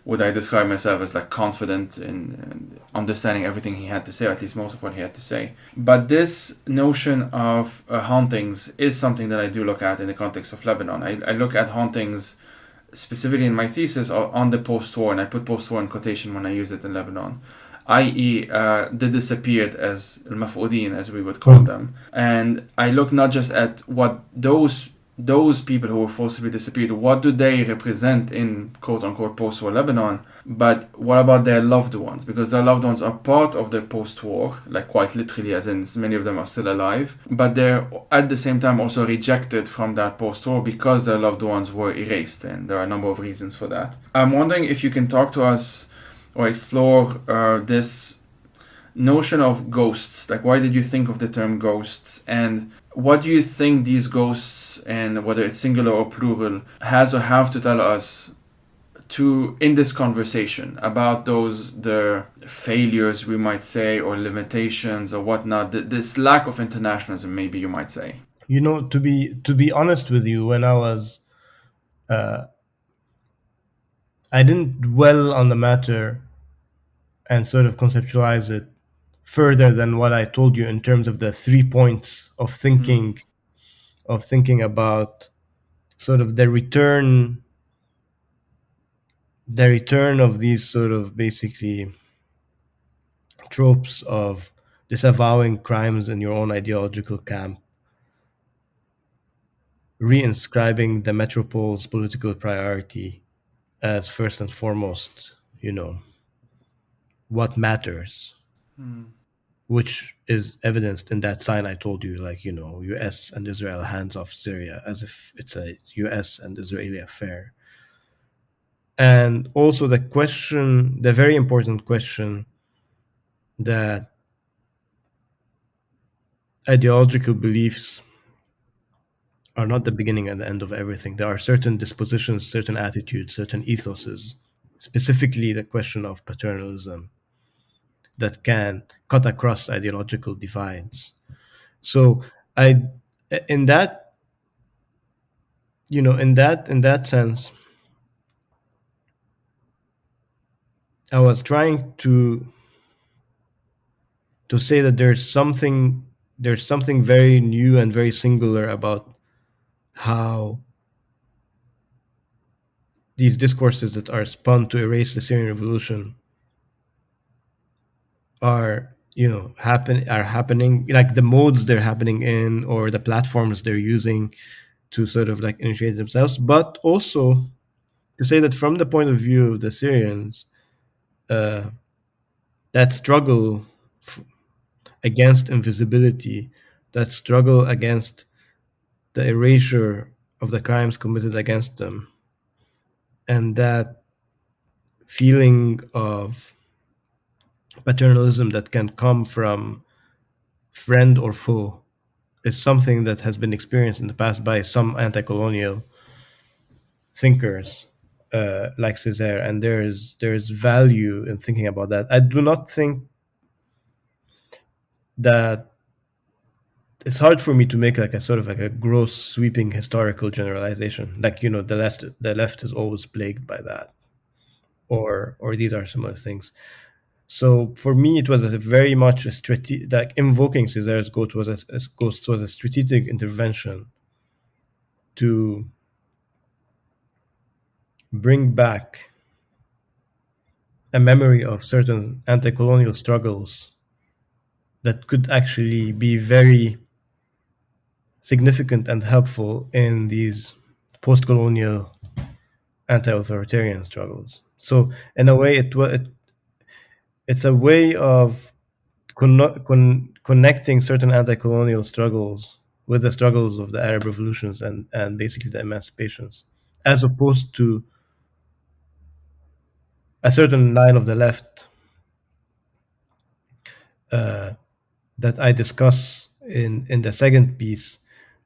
would I describe myself as like confident in understanding everything he had to say, or at least most of what he had to say. But this notion of hauntings is something that I do look at in the context of Lebanon. I look at hauntings specifically in my thesis on the post-war, and I put post-war in quotation when I use it in Lebanon, i.e., the disappeared, as al-maf'udin, as we would call them. And I look not just at what those people who were forcibly disappeared, what do they represent in quote-unquote post-war Lebanon, but what about their loved ones? Because their loved ones are part of the post-war, like quite literally, as in many of them are still alive, but they're at the same time also rejected from that post-war because their loved ones were erased, and there are a number of reasons for that. I'm wondering if you can talk to us or explore this notion of ghosts. Like, why did you think of the term ghosts, and what do you think these ghosts, and whether it's singular or plural, has or have to tell us to in this conversation about the failures, we might say, or limitations or whatnot, this lack of internationalism, maybe you might say? To be honest with you, when I didn't dwell on the matter and sort of conceptualize it further than what I told you in terms of the 3 points of thinking about sort of the return of these sort of basically tropes of disavowing crimes in your own ideological camp, reinscribing the Metropoles political priority as first and foremost, what matters, which is evidenced in that sign I told you, like, US and Israel hands off Syria, as if it's a US and Israeli affair. And also the very important question that ideological beliefs are not the beginning and the end of everything. There are certain dispositions, certain attitudes, certain ethoses, specifically the question of paternalism, that can cut across ideological divides. So I, in that, in that sense, I was trying to say that there's something very new and very singular about how these discourses that are spun to erase the Syrian Revolution are happening, like the modes they're happening in, or the platforms they're using to sort of like initiate themselves, but also to say that from the point of view of the Syrians, uh, that struggle against invisibility, that struggle against the erasure of the crimes committed against them, and that feeling of paternalism that can come from friend or foe is something that has been experienced in the past by some anti-colonial thinkers, like Césaire, and there's value in thinking about that. I do not think that it's hard for me to make like a sort of like a gross sweeping historical generalization, like the left is always plagued by that, or these are similar things. So for me, it was very much a strategic, like invoking Césaire's ghost was a strategic intervention to bring back a memory of certain anti-colonial struggles that could actually be very significant and helpful in these post-colonial anti-authoritarian struggles. So in a way, it's a way of connecting certain anti-colonial struggles with the struggles of the Arab revolutions and basically the emancipations, as opposed to a certain line of the left that I discuss in the second piece,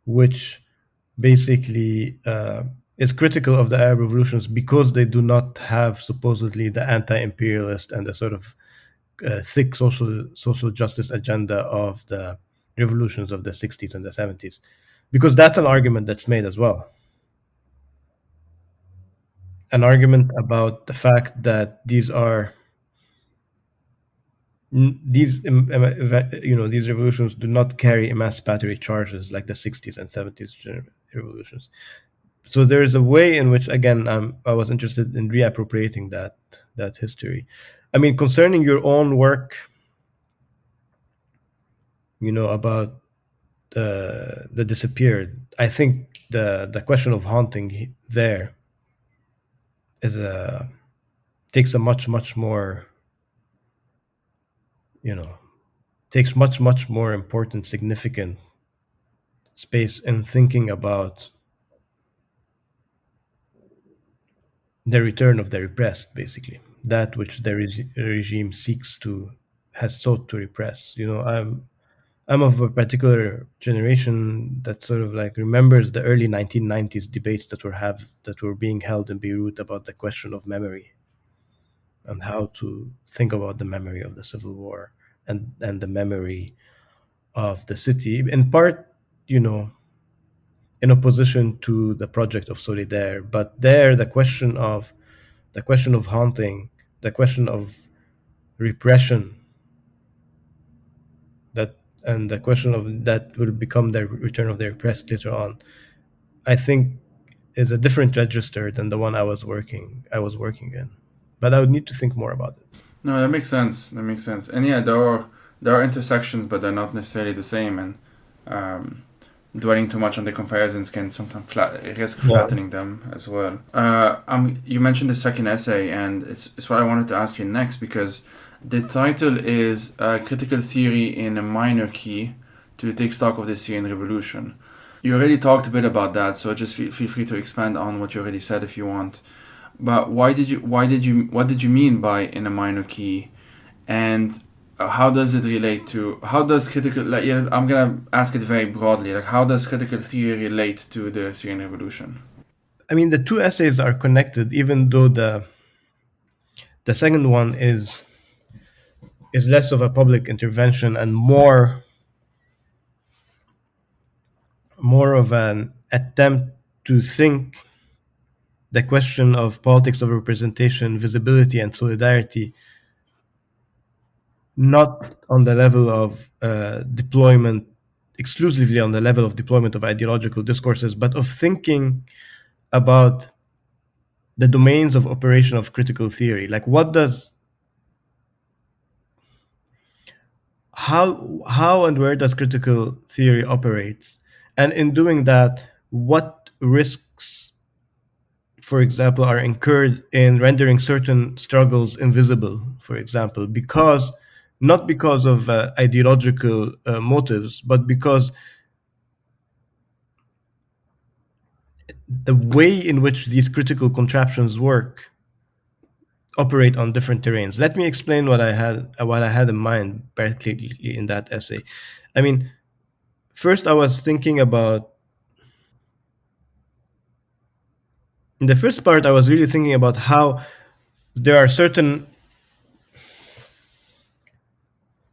which basically is critical of the Arab revolutions because they do not have supposedly the anti-imperialist and the sort of thick social justice agenda of the revolutions of the 60s and the 70s, because that's an argument that's made as well. An argument about the fact that these revolutions do not carry emancipatory charges like the 60s and 70s revolutions. So there is a way in which, again, I was interested in reappropriating that history. I mean, concerning your own work, about the disappeared, I think the question of haunting there is takes a much more, you know takes much more important, significant space in thinking about the return of the repressed, basically that which the regime has sought to repress. I'm of a particular generation that sort of like remembers the early 1990s debates that were being held in Beirut about the question of memory and how to think about the memory of the civil war and the memory of the city, in part, in opposition to the project of Solidaire. But there, the question of haunting, the question of repression, that and the question of that will become the return of the repressed later on, I think is a different register than the one I was working in. But I would need to think more about it. No, that makes sense. That makes sense. And yeah, there are intersections, but they're not necessarily the same. And dwelling too much on the comparisons can sometimes risk Yeah. flattening them as well. You mentioned the second essay, and it's what I wanted to ask you next, because the title is Critical Theory in a Minor Key to Take Stock of the Syrian Revolution. You already talked a bit about that, so just feel free to expand on what you already said if you want. But what did you mean by in a minor key, and how does it relate to, how does critical, like, yeah, I'm gonna ask it very broadly, like, how does critical theory relate to the Syrian Revolution? I mean, the two essays are connected, even though the second one is less of a public intervention and more of an attempt to think the question of politics of representation, visibility, and solidarity, not on the level of deployment, exclusively on the level of deployment of ideological discourses, but of thinking about the domains of operation of critical theory. Like, how and where does critical theory operate? And in doing that, what risks, for example, are incurred in rendering certain struggles invisible, for example, not because of ideological motives, but because the way in which these critical contraptions operate on different terrains. Let me explain what I had in mind, particularly in that essay. I mean, first I was thinking about, in the first part, I was really thinking about how there are certain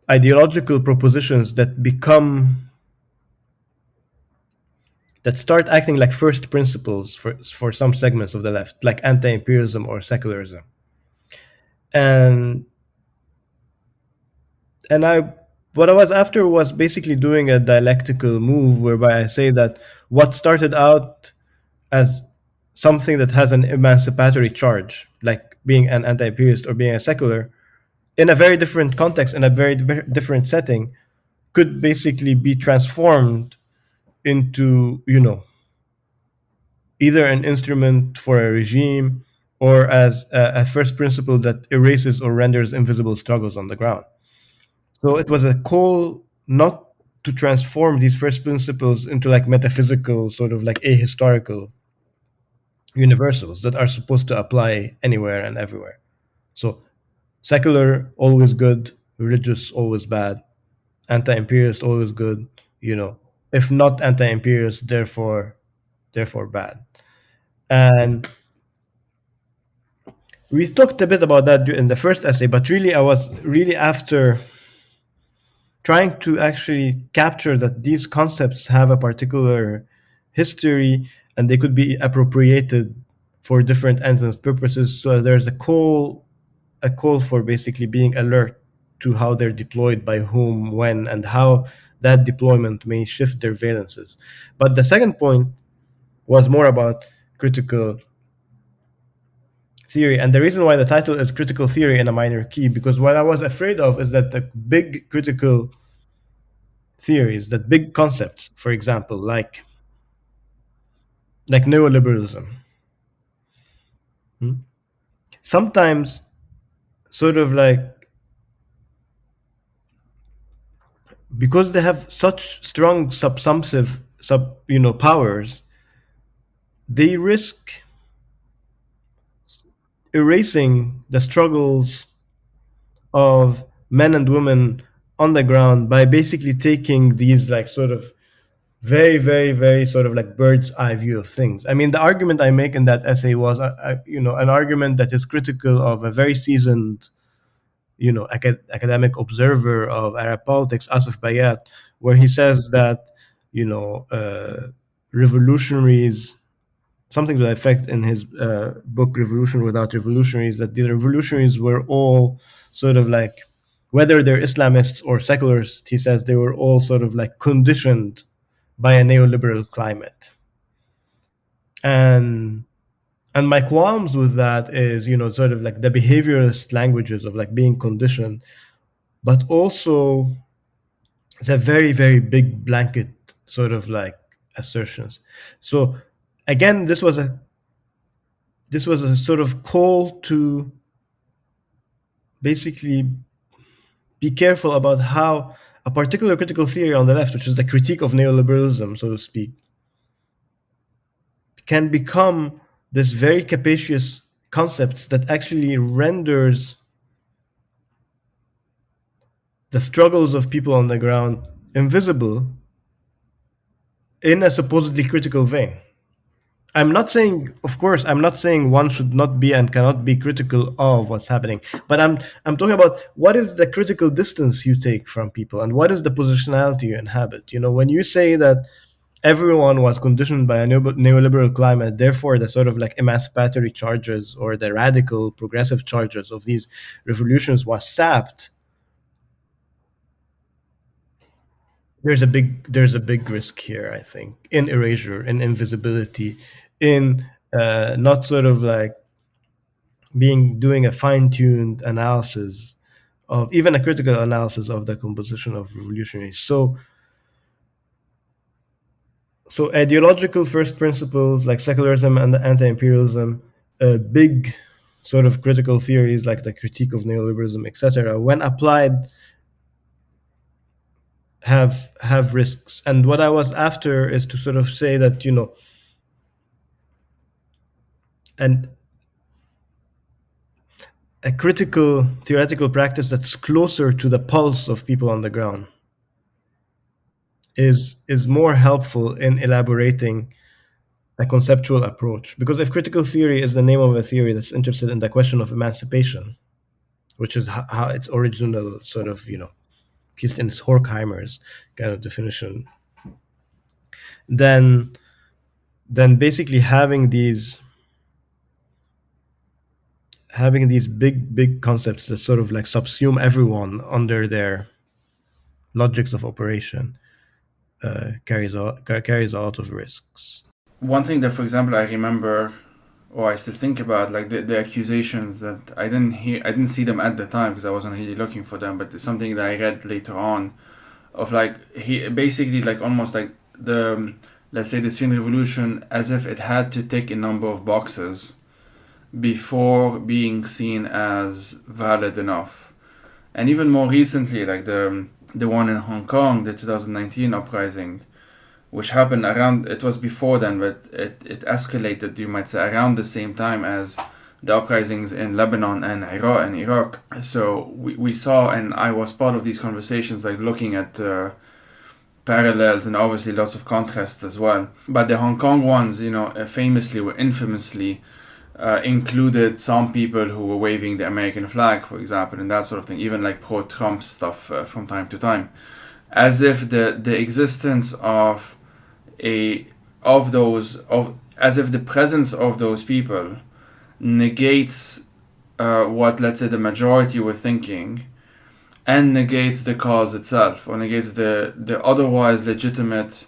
ideological propositions that start acting like first principles for some segments of the left, like anti-imperialism or secularism. And I what I was after was basically doing a dialectical move whereby I say that what started out as something that has an emancipatory charge, like being an anti-imperialist or being a secular, in a very different context, in a very different setting, could basically be transformed into, either an instrument for a regime or as a first principle that erases or renders invisible struggles on the ground. So it was a call not to transform these first principles into like metaphysical, sort of like ahistorical universals that are supposed to apply anywhere and everywhere. So secular, always good; religious, always bad; anti-imperialist, always good. If not anti-imperialist, therefore bad. And we talked a bit about that in the first essay, but really, I was really after trying to actually capture that these concepts have a particular history and they could be appropriated for different ends and purposes. So there's a call for basically being alert to how they're deployed by whom, when, and how that deployment may shift their valences. But the second point was more about critical theory. And the reason why the title is Critical Theory in a Minor Key, because what I was afraid of is that the big critical theories, that big concepts, for example, like neoliberalism, sometimes sort of like, because they have such strong subsumptive powers, they risk erasing the struggles of men and women on the ground by basically taking these like sort of very, very, very sort of like bird's eye view of things. I mean, the argument I make in that essay was, an argument that is critical of a very seasoned, academic observer of Arab politics, Asif Bayat, where he says that, revolutionaries, something to the effect in his book Revolution Without Revolutionaries, that the revolutionaries were all sort of like, whether they're Islamists or secularists, he says they were all sort of like conditioned by a neoliberal climate. And my qualms with that is, sort of like the behaviorist languages of like being conditioned, but also the very, very big blanket sort of like assertions. So again, this was a sort of call to basically be careful about how a particular critical theory on the left, which is the critique of neoliberalism, so to speak, can become this very capacious concept that actually renders the struggles of people on the ground invisible in a supposedly critical vein. I'm not saying, of course, I'm not saying one should not be and cannot be critical of what's happening, but I'm talking about what is the critical distance you take from people and what is the positionality you inhabit. When you say that everyone was conditioned by a neoliberal climate, therefore the sort of like emancipatory charges or the radical progressive charges of these revolutions was sapped, there's a big risk here, I think, in erasure, in invisibility, in not sort of like doing a fine-tuned analysis of, even a critical analysis of, the composition of revolutionaries. So ideological first principles like secularism and anti-imperialism, big sort of critical theories like the critique of neoliberalism, etc., when applied, have risks. And what I was after is to sort of say that, and a critical theoretical practice that's closer to the pulse of people on the ground is more helpful in elaborating a conceptual approach. Because if critical theory is the name of a theory that's interested in the question of emancipation, which is how its original sort of, at least in Horkheimer's kind of definition, then basically having these big concepts that sort of like subsume everyone under their logics of operation carries a lot of risks. One thing that, for example, I remember, or I still think about, like the accusations that I didn't see them at the time because I wasn't really looking for them, but it's something that I read later on, of like he basically like almost like the, let's say, the Syrian Revolution, as if it had to tick a number of boxes before being seen as valid enough. And even more recently, like the one in Hong Kong, the 2019 uprising, which happened around, it was before then, but it escalated, you might say, around the same time as the uprisings in Lebanon and Iraq. So we saw, and I was part of these conversations, like looking at parallels and obviously lots of contrasts as well. But the Hong Kong ones, famously or infamously, included some people who were waving the American flag, for example, and that sort of thing, even like pro-Trump stuff from time to time, as if the existence of as if the presence of those people negates what, let's say, the majority were thinking, and negates the cause itself, or negates the otherwise legitimate.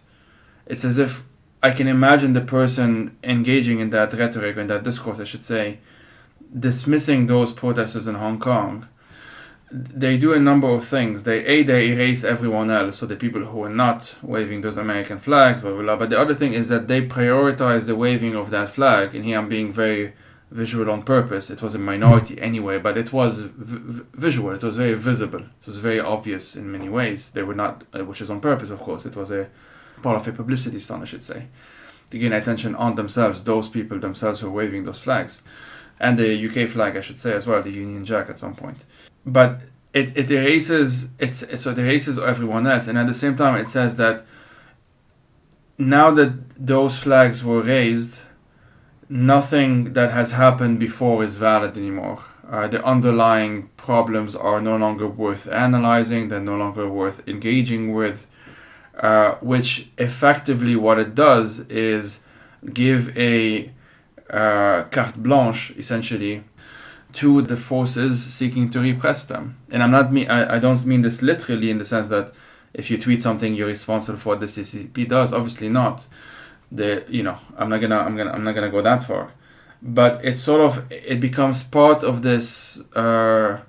It's as if I can imagine the person engaging in that rhetoric, in that discourse, I should say, dismissing those protesters in Hong Kong. They do a number of things. They erase everyone else, so the people who are not waving those American flags, blah blah blah. But the other thing is that they prioritize the waving of that flag. And here I'm being very visual on purpose. It was a minority anyway, but it was visual. It was very visible. It was very obvious in many ways. They were not, which is on purpose, of course. It was a part of a publicity stunt, I should say, to gain attention on themselves. Those people themselves who were waving those flags, and the UK flag, I should say, as well, the Union Jack at some point. But it erases so it erases everyone else, and at the same time it says that now that those flags were raised, nothing that has happened before is valid anymore. The underlying problems are no longer worth analyzing. They're no longer worth engaging with. Which effectively what it does is give a carte blanche, essentially, to the forces seeking to repress them. And I don't mean this literally in the sense that if you tweet something you're responsible for what the CCP does. Obviously not. I'm not gonna go that far. But it becomes part of this. How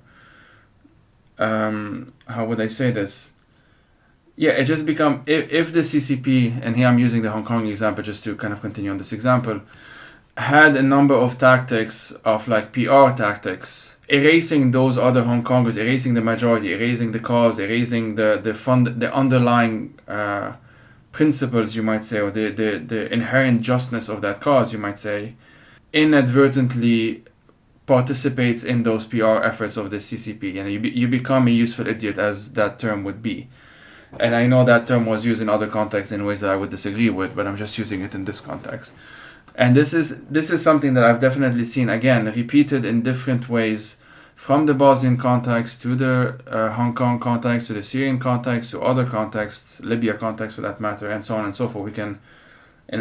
would I say this? Yeah, it just become if the CCP, and here I'm using the Hong Kong example just to kind of continue on this example, had a number of tactics of like PR tactics, erasing those other Hong Kongers, erasing the majority, erasing the cause, erasing the underlying principles, you might say, or the inherent justness of that cause, you might say, inadvertently participates in those PR efforts of the CCP, and you become a useful idiot, as that term would be. And I know that term was used in other contexts in ways that I would disagree with, but I'm just using it in this context. And this is something that I've definitely seen, again, repeated in different ways, from the Bosnian context to the Hong Kong context, to the Syrian context, to other contexts, Libya context for that matter, and so on and so forth. And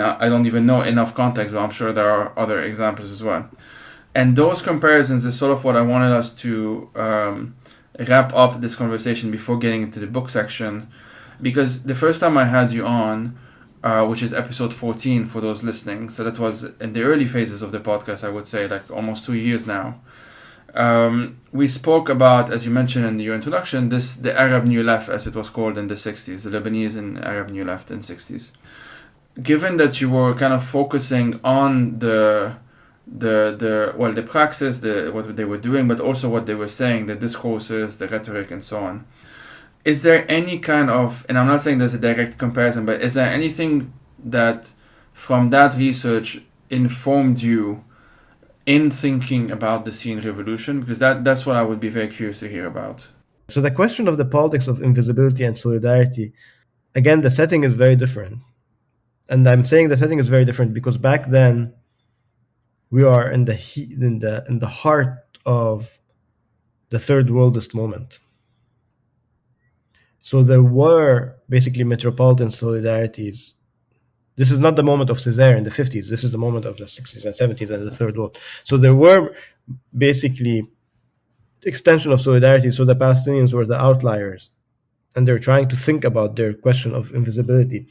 I don't even know enough context, but I'm sure there are other examples as well. And those comparisons is sort of what I wanted us to wrap up this conversation before getting into the book section, because the first time I had you on, which is episode 14 for those listening, so that was in the early phases of the podcast, I would say, like almost 2 years now. We spoke about, as you mentioned in your introduction, the Arab New Left, as it was called in the 60s, the Lebanese and Arab New Left in the 60s. Given that you were kind of focusing on the praxis, what they were doing, but also what they were saying, the discourses, the rhetoric, and so on. Is there any kind of, and I'm not saying there's a direct comparison, but is there anything that from that research informed you in thinking about the Syrian revolution? Because that's what I would be very curious to hear about. So the question of the politics of invisibility and solidarity, again, the setting is very different. And I'm saying the setting is very different because back then we are in the heart of the third worldist moment. So there were basically metropolitan solidarities. This is not the moment of Césaire in the 50s. This is the moment of the 60s and 70s and the third world. So there were basically extension of solidarity. So the Palestinians were the outliers, and they're trying to think about their question of invisibility.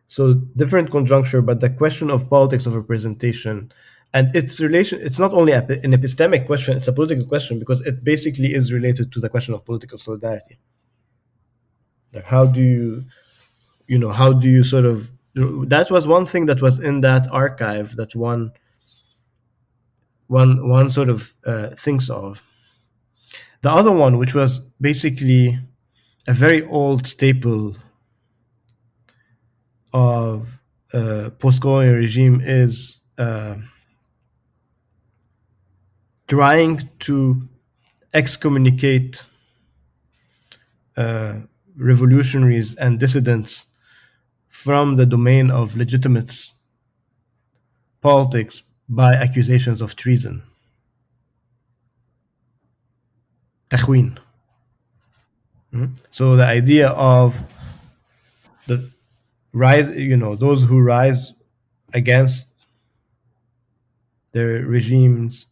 So different conjuncture, but the question of politics of representation and its relation, it's not only an epistemic question, it's a political question because it basically is related to the question of political solidarity. Like how do you sort of, that was one thing that was in that archive that one sort of thinks of. The other one, which was basically a very old staple of post-colonial regime, is trying to excommunicate revolutionaries and dissidents from the domain of legitimate politics by accusations of treason. تخوين. So the idea of the rise, those who rise against their regimes,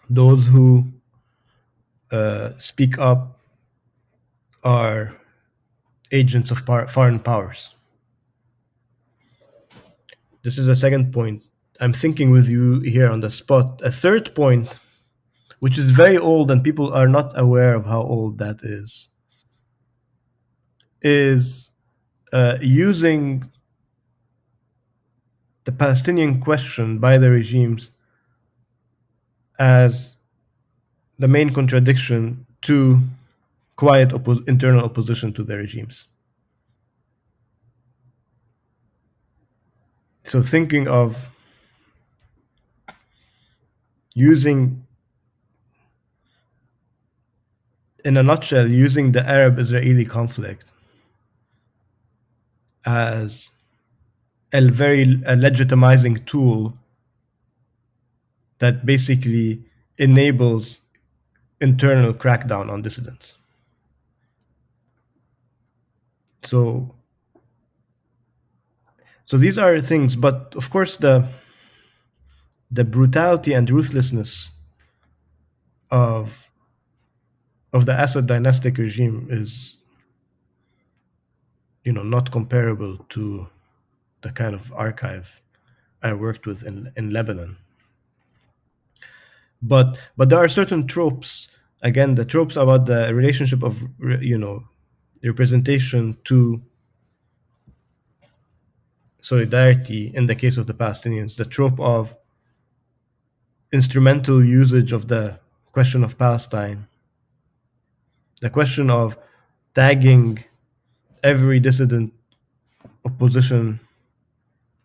those who speak up are agents of foreign powers. This is a second point. I'm thinking with you here on the spot. A third point, which is very old and people are not aware of how old that is using the Palestinian question by the regimes as the main contradiction to quiet internal opposition to the regimes. So thinking of using, in a nutshell, using the Arab-Israeli conflict as a very legitimizing tool that basically enables internal crackdown on dissidents. So these are things, but of course the brutality and ruthlessness of the Assad dynastic regime is, not comparable to the kind of archive I worked with in Lebanon. But there are certain tropes. Again, the tropes about the relationship of representation to solidarity in the case of the Palestinians, the trope of instrumental usage of the question of Palestine, the question of tagging every dissident, opposition,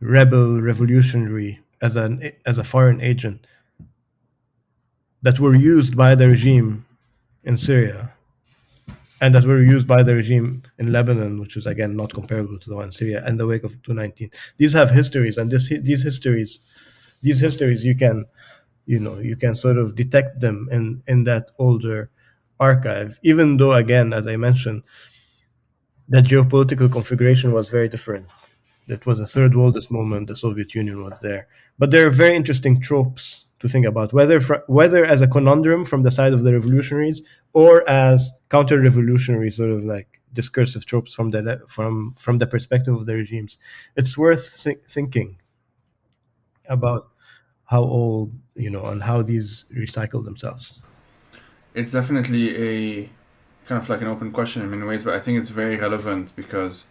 rebel, revolutionary as a foreign agent that were used by the regime in Syria and that were used by the regime in Lebanon, which is again not comparable to the one in Syria, in the wake of 2019. These have histories, and these histories you can sort of detect them in that older archive, even though, again, as I mentioned, the geopolitical configuration was very different. It was a third worldist moment. The Soviet Union was there, but there are very interesting tropes to think about, whether as a conundrum from the side of the revolutionaries or as counter-revolutionary sort of like discursive tropes from the perspective of the regimes. It's worth thinking about how old, and how these recycle themselves. It's definitely a kind of like an open question in many ways, but I think it's very relevant because,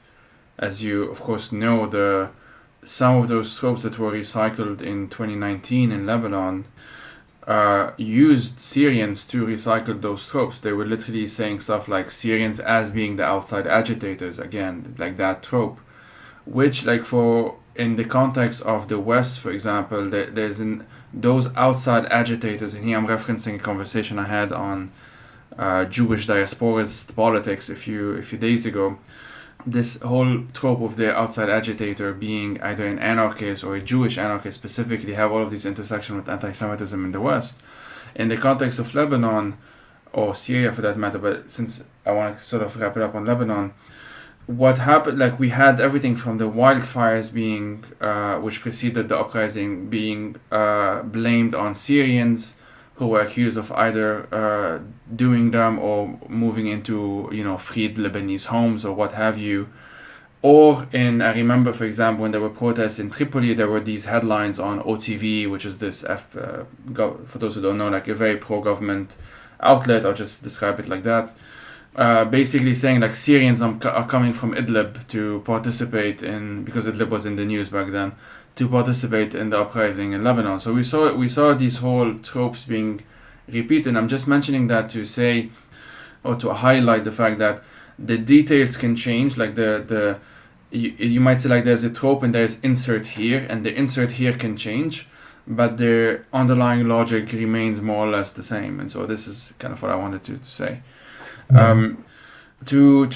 as you of course know, some of those tropes that were recycled in 2019 in Lebanon used Syrians to recycle those tropes. They were literally saying stuff like Syrians as being the outside agitators, again, like that trope, which, like, for in the context of the West, for example, those outside agitators, and here I'm referencing a conversation I had on Jewish diasporist politics a few days ago. This whole trope of the outside agitator being either an anarchist or a Jewish anarchist specifically have all of these intersections with anti-Semitism in the West. In the context of Lebanon, or Syria for that matter, but since I want to sort of wrap it up on Lebanon, what happened, like, we had everything from the wildfires being, which preceded the uprising, being blamed on Syrians who were accused of either doing them or moving into, freed Lebanese homes or what have you. Or I remember, for example, when there were protests in Tripoli, there were these headlines on OTV, which is this, for those who don't know, like a very pro-government outlet. I'll just describe it like that. Basically saying like Syrians are coming from Idlib to participate in, because Idlib was in the news back then, to participate in the uprising in Lebanon. So we saw these whole tropes being repeated. I'm just mentioning that to say, or to highlight the fact that the details can change. Like you might say, like, there's a trope and there's insert here, and the insert here can change, but the underlying logic remains more or less the same. And so this is kind of what I wanted to say. To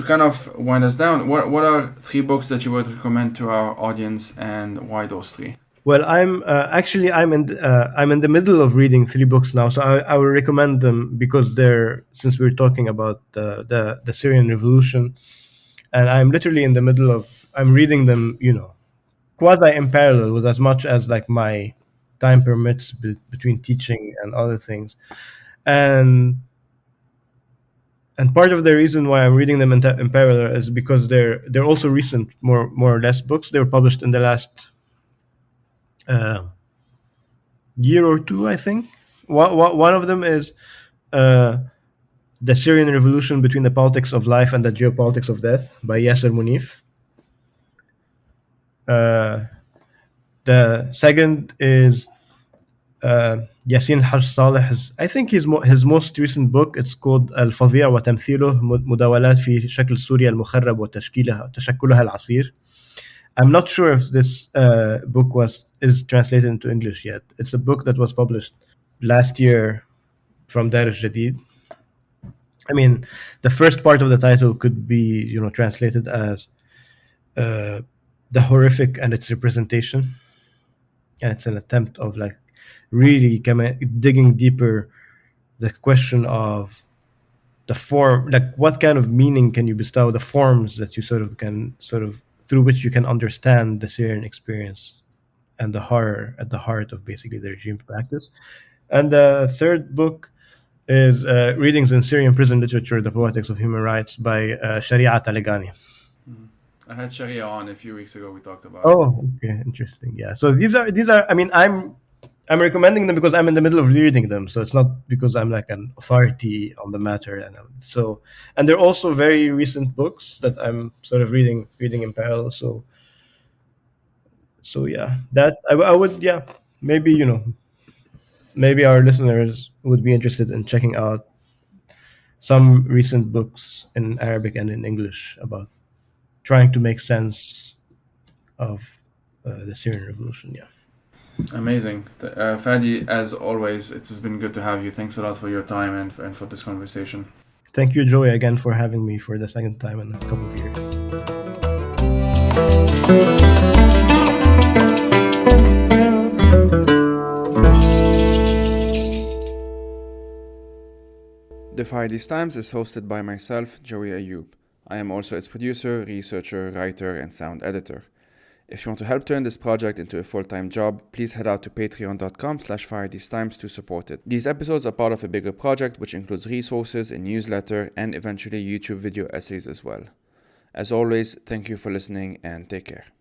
kind of wind us down, what are 3 books that you would recommend to our audience, and why those 3? Well, I'm in the middle of reading 3 books now, so I will recommend them because since we're talking about the Syrian Revolution, and I'm literally in the middle of reading them, quasi in parallel, with as much as like my time permits between teaching and other things, and And part of the reason why I'm reading them in parallel is because they're also recent, more or less books. They were published in the last year or two, I think. One of them is The Syrian Revolution Between the Politics of Life and the Geopolitics of Death by Yasser Munif. The second is Yassin Haj Saleh's, I think his most recent book. It's called الفظيع وتمثيله مداولات في شكل سوريا المخرب وتشكلها العسير. I'm not sure if this book is translated into English yet. It's a book that was published last year from Dar al-Jadid. I mean, the first part of the title could be, translated as the horrific and its representation, and it's an attempt of like really digging deeper the question of the form, like what kind of meaning can you bestow, the forms that you can through which you can understand the Syrian experience and the horror at the heart of basically the regime's practice. And the third book is Readings in Syrian Prison Literature, The Poetics of Human Rights by Sharia Taligani. I had Sharia on a few weeks ago. We talked about. Oh, okay, interesting. Yeah. So these are. I mean, I'm recommending them because I'm in the middle of reading them. So it's not because I'm like an authority on the matter. And they're also very recent books that I'm sort of reading in parallel. So yeah, that I would, yeah, maybe maybe our listeners would be interested in checking out some recent books in Arabic and in English about trying to make sense of the Syrian Revolution. Yeah. Amazing. Fadi, as always, it has been good to have you. Thanks a lot for your time and for this conversation. Thank you, Joey, again for having me for the second time in a couple of years. The Fadi Times is hosted by myself, Joey Ayoub. I am also its producer, researcher, writer, and sound editor. If you want to help turn this project into a full-time job, please head out to patreon.com/FariDiesTimes to support it. These episodes are part of a bigger project which includes resources, a newsletter, and eventually YouTube video essays as well. As always, thank you for listening and take care.